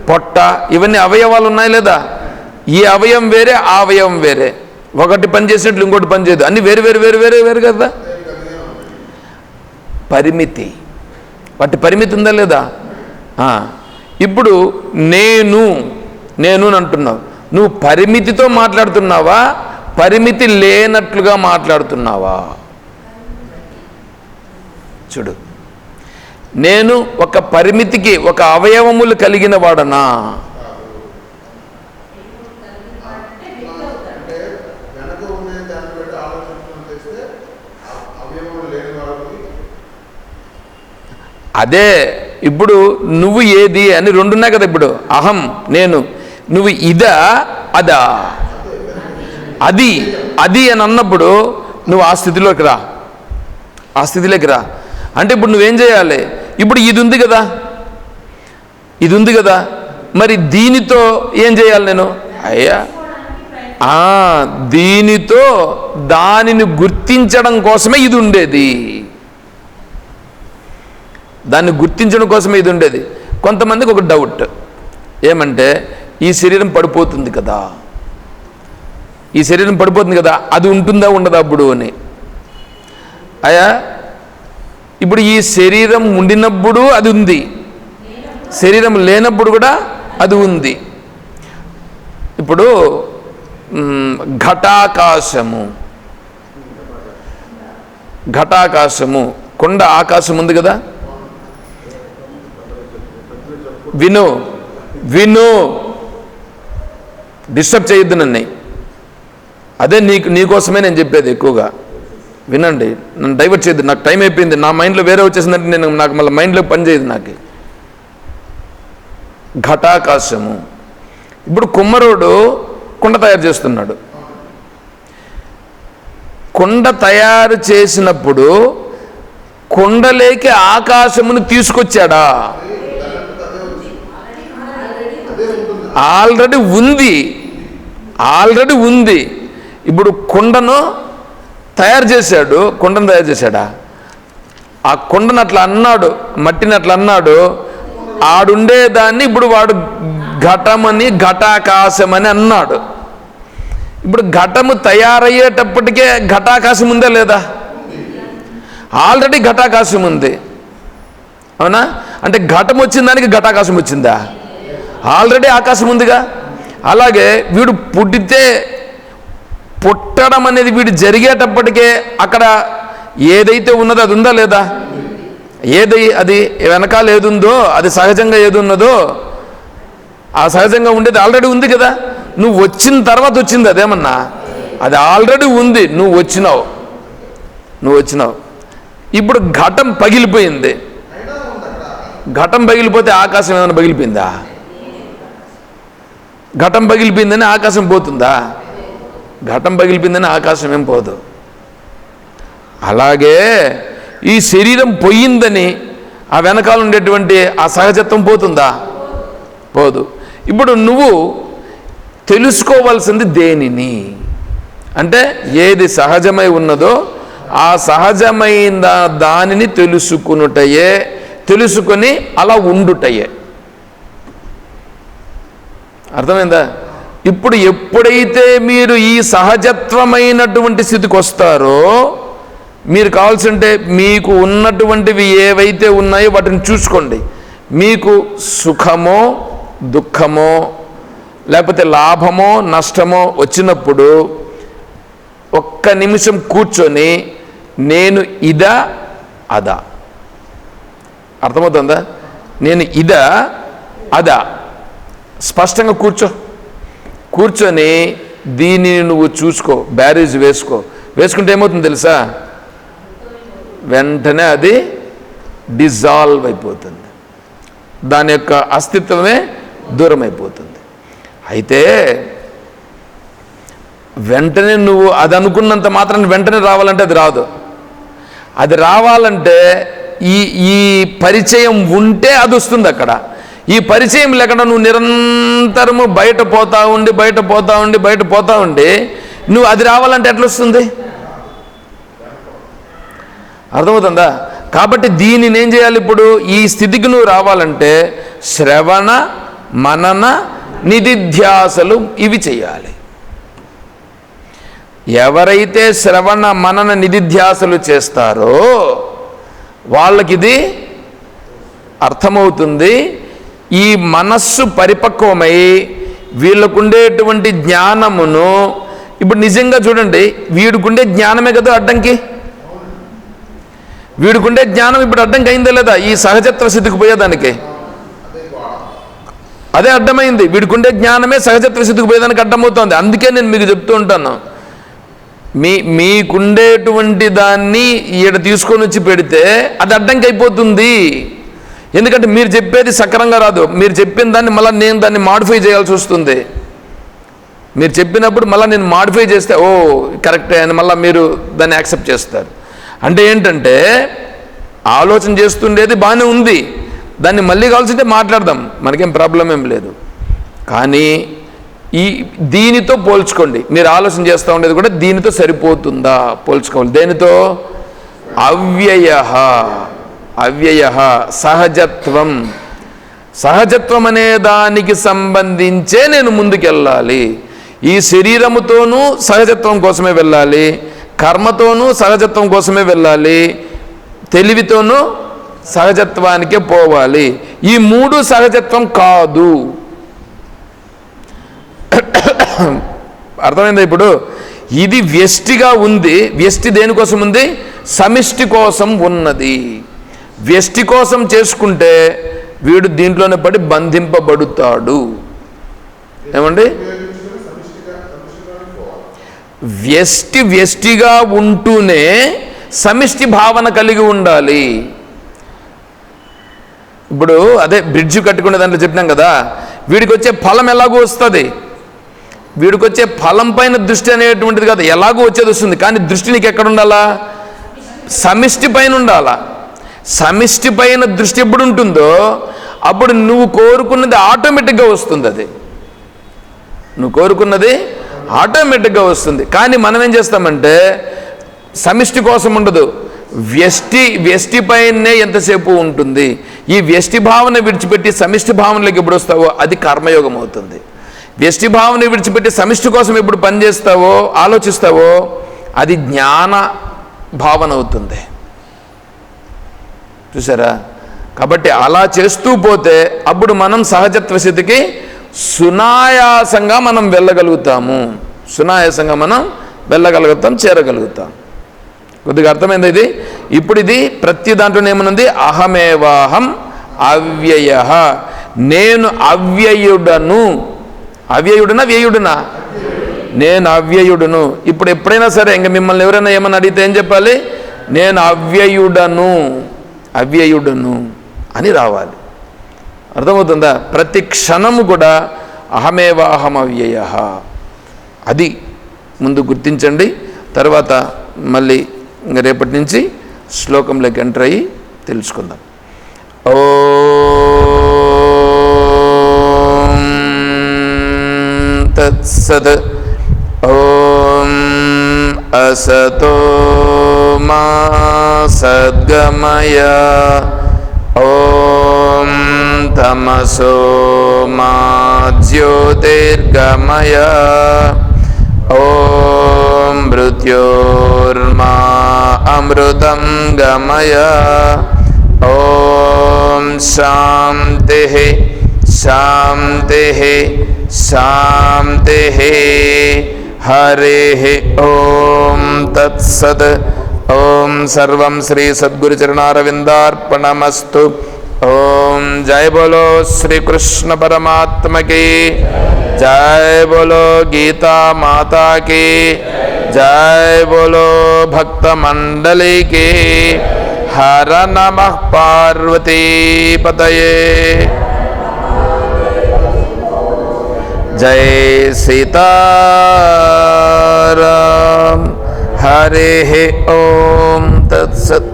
పొట్ట, ఇవన్నీ అవయవాలు ఉన్నాయి లేదా? ఈ అవయవం వేరే, ఆ అవయవం వేరే. ఒకటి పని చేసినట్లు ఇంకోటి పని చేయదు, అన్నీ వేరు వేరు వేరు వేరు వేరు కదా. పరిమితి, వాటి పరిమితి ఉందా లేదా? ఇప్పుడు నేను అంటున్నావు, నువ్వు పరిమితితో మాట్లాడుతున్నావా, పరిమితి లేనట్లుగా మాట్లాడుతున్నావా? చూడు, నేను ఒక పరిమితికి, ఒక అవయవములు కలిగిన వాడనా? అదే ఇప్పుడు నువ్వు ఏది అని రెండున్నాయి కదా. ఇప్పుడు అహం, నేను, నువ్వు ఇదా అదా? అది అది అని అన్నప్పుడు నువ్వు ఆ స్థితిలోకి రా, ఆ స్థితిలోకి రా. అంటే ఇప్పుడు నువ్వేం చేయాలి? ఇప్పుడు ఇది ఉంది కదా, ఇది ఉంది కదా, మరి దీనితో ఏం చేయాలి నేను? అయ్యా, దీనితో దానిని గుర్తించడం కోసమే ఇది ఉండేది, దాన్ని గుర్తించడం కోసమే ఇది ఉండేది. కొంతమందికి ఒక డౌట్ ఏమంటే, ఈ శరీరం పడిపోతుంది కదా, ఈ శరీరం పడిపోతుంది కదా, అది ఉంటుందా ఉండదా అప్పుడు అని. అయ్యా, ఇప్పుడు ఈ శరీరం ఉండినప్పుడు అది ఉంది, శరీరం లేనప్పుడు కూడా అది ఉంది. ఇప్పుడు ఘటాకాశము, ఘటాకాశము, కొండ ఆకాశం ఉంది కదా. విను విను, డిస్టర్బ్ చేయొద్దు నన్ను. అదే నీకోసమే నేను చెప్పేది ఎక్కువగా. వినండి, నన్ను డైవర్ట్ చేయొద్దు. నాకు టైం అయిపోయింది, నా మైండ్లో వేరే వచ్చేసిందంటే నాకు మళ్ళీ మైండ్లో పని చేయదు నాకు. ఘటాకాశము, ఇప్పుడు కుమ్మరోడు కుండ తయారు చేస్తున్నాడు. కుండ తయారు చేసినప్పుడు కుండలేకి ఆకాశమును తీసుకొచ్చాడా? ఆల్రెడీ ఉంది, ఆల్రెడీ ఉంది. ఇప్పుడు కుండను తయారు చేశాడు, కుండను తయారు చేశాడా? ఆ కుండను అట్లా అన్నాడు, మట్టిని అట్లా అన్నాడు, ఆడుండేదాన్ని ఇప్పుడు వాడు ఘటమని, ఘటాకాశం అని అన్నాడు. ఇప్పుడు ఘటము తయారయ్యేటప్పటికే ఘటాకాశం ఉందా లేదా? ఆల్రెడీ ఘటాకాశం ఉంది, అవునా? అంటే ఘటం వచ్చిన దానికి ఘటాకాశం వచ్చిందా? ఆల్రెడీ ఆకాశం ఉందిగా. అలాగే వీడు పుట్టడం అనేది వీడు జరిగేటప్పటికే అక్కడ ఏదైతే ఉన్నదో అది ఉందా లేదా? అది వెనకాల ఏది ఉందో, అది సహజంగా ఏది ఉన్నదో ఆ సహజంగా ఉండేది ఆల్రెడీ ఉంది కదా. నువ్వు వచ్చిన తర్వాత వచ్చింది అదేమన్నా, అది ఆల్రెడీ ఉంది, నువ్వు వచ్చినావు. ఇప్పుడు ఘటం పగిలిపోయింది, ఘటం పగిలిపోతే ఆకాశం ఏమైనా పగిలిపోయిందా? ఘటం పగిలిపోయిందని ఆకాశం పోతుందా? ఘటం పగిలిపోయిందని ఆకాశం ఏం పోదు. అలాగే ఈ శరీరం పోయిందని ఆ వెనకాల ఉండేటువంటి ఆ సహజత్వం పోతుందా? పోదు. ఇప్పుడు నువ్వు తెలుసుకోవాల్సింది దేనిని అంటే, ఏది సహజమై ఉన్నదో ఆ సహజమైన దానిని తెలుసుకునుటయే, తెలుసుకొని అలా ఉండుటయే. అర్థమైందా? ఇప్పుడు ఎప్పుడైతే మీరు ఈ సహజత్వమైనటువంటి స్థితికి వస్తారో, మీరు కావాల్సింటే మీకు ఉన్నటువంటివి ఏవైతే ఉన్నాయో వాటిని చూసుకోండి. మీకు సుఖమో దుఃఖమో లేకపోతే లాభమో నష్టమో వచ్చినప్పుడు ఒక్క నిమిషం కూర్చొని నేను ఇదా అదా, అర్థమవుతుందా? నేను ఇదా అదా, స్పష్టంగా కూర్చొని దీన్ని నువ్వు చూసుకో, బ్యారేజ్ వేసుకుంటే ఏమవుతుంది తెలుసా? వెంటనే అది డిజాల్వ్ అయిపోతుంది, దాని యొక్క అస్తిత్వమే దూరం అయిపోతుంది. అయితే వెంటనే నువ్వు అది అనుకున్నంత మాత్రం వెంటనే రావాలంటే అది రాదు. అది రావాలంటే ఈ పరిచయం ఉంటే అది వస్తుంది. అక్కడ ఈ పరిచయం లేకుండా నువ్వు నిరంతరము బయట పోతా ఉండి నువ్వు అది రావాలంటే ఎట్లా వస్తుంది? అర్థమవుతుందా? కాబట్టి దీనిని ఏం చేయాలి? ఇప్పుడు ఈ స్థితికి నువ్వు రావాలంటే శ్రవణ మనన నిధిధ్యాసలు ఇవి చేయాలి. ఎవరైతే శ్రవణ మనన నిధిధ్యాసలు చేస్తారో వాళ్ళకి ఇది అర్థమవుతుంది. ఈ మనస్సు పరిపక్వమై వీళ్ళకుండేటువంటి జ్ఞానమును, ఇప్పుడు నిజంగా చూడండి, వీడికుండే జ్ఞానమే కదా అడ్డంకి. వీడికుండే జ్ఞానం ఇప్పుడు అడ్డంకి అయిందా లేదా? ఈ సహజత్వ స్థితికి పోయేదానికి అదే అడ్డమైంది. వీడికుండే జ్ఞానమే సహజత్వ స్థితికి పోయేదానికి అడ్డమవుతుంది. అందుకే నేను మీకు చెప్తూ ఉంటాను, మీకుండేటువంటి దాన్ని ఈడ తీసుకొని వచ్చి పెడితే అది అడ్డంకి అయిపోతుంది. ఎందుకంటే మీరు చెప్పేది సక్రంగా రాదు. మీరు చెప్పిన దాన్ని మళ్ళీ నేను దాన్ని మాడిఫై చేయాల్సి వస్తుంది. మీరు చెప్పినప్పుడు మళ్ళీ నేను మాడిఫై చేస్తే ఓ కరెక్టే అని మళ్ళీ మీరు దాన్ని యాక్సెప్ట్ చేస్తారు. అంటే ఏంటంటే ఆలోచన చేస్తుండేది బాగానే ఉంది, దాన్ని మళ్ళీ కావాల్సింటే మాట్లాడదాం, మనకేం ప్రాబ్లం ఏం లేదు. కానీ దీనితో పోల్చుకోండి. మీరు ఆలోచన చేస్తూ ఉండేది కూడా దీనితో సరిపోతుందా పోల్చుకోవాలి. దేనితో? అవ్యయ సహజత్వం. సహజత్వం అనే దానికి సంబంధించే నేను ముందుకెళ్ళాలి. ఈ శరీరముతోనూ సహజత్వం కోసమే వెళ్ళాలి, కర్మతోనూ సహజత్వం కోసమే వెళ్ళాలి, తెలివితోనూ సహజత్వానికే పోవాలి. ఈ మూడు సహజత్వం కాదు. అర్థమైందా? ఇప్పుడు ఇది వ్యష్టిగా ఉంది. వ్యష్టి దేనికోసం ఉంది? సమిష్టి కోసం ఉన్నది. వ్యష్టి కోసం చేసుకుంటే వీడు దీంట్లోనే పడి బంధింపబడుతాడు. ఏమండి? వ్యష్టిగా ఉంటూనే సమిష్టి భావన కలిగి ఉండాలి. ఇప్పుడు అదే బ్రిడ్జ్ కట్టుకునే దాంట్లో చెప్పినాం కదా, వీడికి వచ్చే ఫలం ఎలాగో వస్తుంది. వీడికి వచ్చే ఫలం పైన దృష్టి అనేటువంటిది కదా, ఎలాగో వచ్చేది వస్తుంది. కానీ దృష్టి నీకు ఎక్కడ ఉండాలా? సమిష్టి పైన ఉండాలా. సమిష్టి పైన దృష్టి ఎప్పుడు ఉంటుందో అప్పుడు నువ్వు కోరుకున్నది ఆటోమేటిక్గా వస్తుంది. అది నువ్వు కోరుకున్నది ఆటోమేటిక్గా వస్తుంది. కానీ మనం ఏం చేస్తామంటే సమిష్టి కోసం ఉండదు, వ్యష్టి పైనే ఎంతసేపు ఉంటుంది. ఈ వ్యష్టి భావన విడిచిపెట్టి సమిష్టి భావనలోకి ఎప్పుడు వస్తావో అది కర్మయోగం అవుతుంది. వ్యష్టి భావన విడిచిపెట్టి సమిష్టి కోసం ఎప్పుడు పనిచేస్తావో ఆలోచిస్తావో అది జ్ఞాన భావన అవుతుంది. చూసారా? కాబట్టి అలా చేస్తూ పోతే అప్పుడు మనం సహజత్వ స్థితికి సునాయాసంగా మనం వెళ్ళగలుగుతాము. చేరగలుగుతాం. కొద్దిగా అర్థమైంది ఇది. ఇప్పుడు ఇది ప్రతి దాంట్లో ఏమనుంది? అహమేవాహం అవ్యయ, నేను అవ్యయుడను. అవ్యయుడునా వ్యయుడునా? నేను అవ్యయుడును. ఇప్పుడు ఎప్పుడైనా సరే ఇంకా మిమ్మల్ని ఎవరైనా ఏమని అడిగితే ఏం చెప్పాలి? నేను అవ్యయుడను అని రావాలి. అర్థమవుతుందా? ప్రతి క్షణము కూడా అహమేవాహం అవ్యయ అది ముందు గుర్తించండి. తర్వాత మళ్ళీ ఇంకా రేపటి నుంచి శ్లోకంలోకి ఎంటర్ అయ్యి తెలుసుకుందాం. ఓం తత్సత్. ఓం అసతో మా సద్గమయ. ఓం తమసో మా జ్యోతిర్గమయ. ఓం మృత్యోర్మా అమృతం గమయ. ఓం శాంతి హరి ఓం తత్సత్. ఓం సర్వం శ్రీ సద్గురు చరణారవిందార్పణమస్తు. ఓం జయ బోలో శ్రీ కృష్ణ పరమాత్మ की जय, बोलो गीता माता की जय, बोलो भक्त मंडली की हर नमः पार्वती पतये. जय सीताराम. हरे ओम तत्सत्.